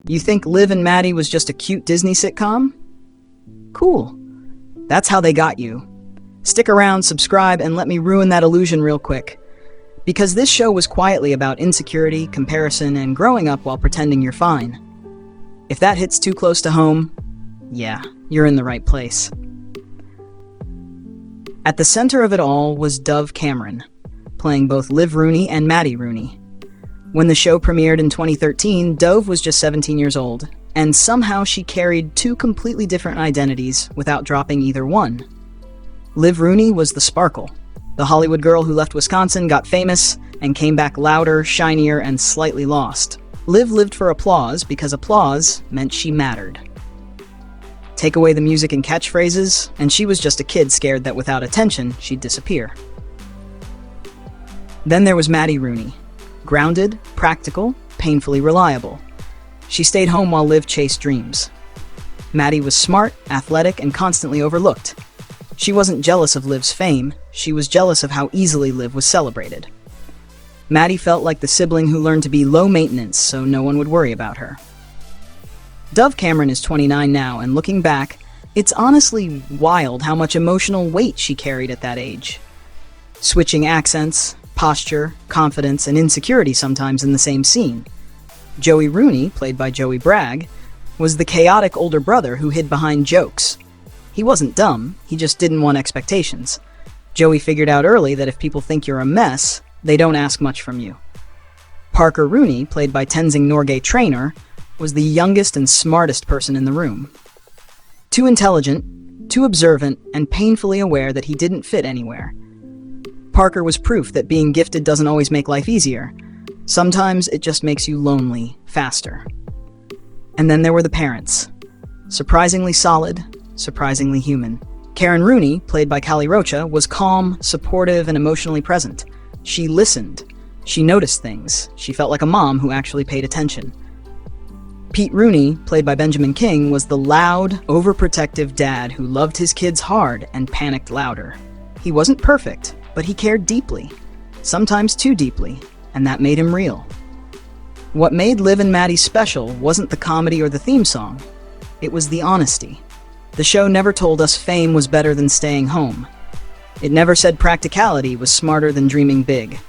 You think Liv and Maddie was just a cute Disney sitcom? Cool. That's how they got you. Stick around, subscribe, and let me ruin that illusion real quick. Because this show was quietly about insecurity, comparison, and growing up while pretending you're fine. If that hits too close to home, yeah, you're in the right place. At the center of it all was Dove Cameron, playing both Liv Rooney and Maddie Rooney. When the show premiered in 2013, Dove was just 17 years old, and somehow she carried two completely different identities without dropping either one. Liv Rooney was the sparkle, the Hollywood girl who left Wisconsin, got famous, and came back louder, shinier, and slightly lost. Liv lived for applause because applause meant she mattered. Take away the music and catchphrases, and she was just a kid scared that without attention, she'd disappear. Then there was Maddie Rooney. Grounded, practical, painfully reliable. She stayed home while Liv chased dreams. Maddie was smart, athletic, and constantly overlooked. She wasn't jealous of Liv's fame, she was jealous of how easily Liv was celebrated. Maddie felt like the sibling who learned to be low maintenance so no one would worry about her. Dove Cameron is 29 now, and looking back, it's honestly wild how much emotional weight she carried at that age. Switching accents, posture, confidence, and insecurity sometimes in the same scene. Joey Rooney, played by Joey Bragg, was the chaotic older brother who hid behind jokes. He wasn't dumb, he just didn't want expectations. Joey figured out early that if people think you're a mess, they don't ask much from you. Parker Rooney, played by Tenzing Norgay Traynor, was the youngest and smartest person in the room. Too intelligent, too observant, and painfully aware that he didn't fit anywhere. Parker was proof that being gifted doesn't always make life easier. Sometimes it just makes you lonely, faster. And then there were the parents. Surprisingly solid, surprisingly human. Karen Rooney, played by Callie Rocha, was calm, supportive, and emotionally present. She listened. She noticed things. She felt like a mom who actually paid attention. Pete Rooney, played by Benjamin King, was the loud, overprotective dad who loved his kids hard and panicked louder. He wasn't perfect, but he cared deeply, sometimes too deeply, and that made him real. What made Liv and Maddie special wasn't the comedy or the theme song. It was the honesty. The show never told us fame was better than staying home. It never said practicality was smarter than dreaming big.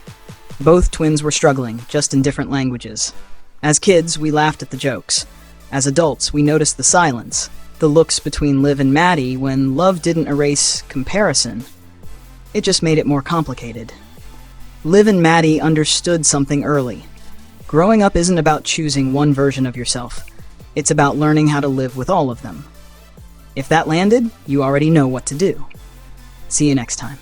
Both twins were struggling, just in different languages. As kids, we laughed at the jokes. As adults, we noticed the silence, the looks between Liv and Maddie when love didn't erase comparison. It just made it more complicated. Liv and Maddie understood something early. Growing up isn't about choosing one version of yourself. It's about learning how to live with all of them. If that landed, you already know what to do. See you next time.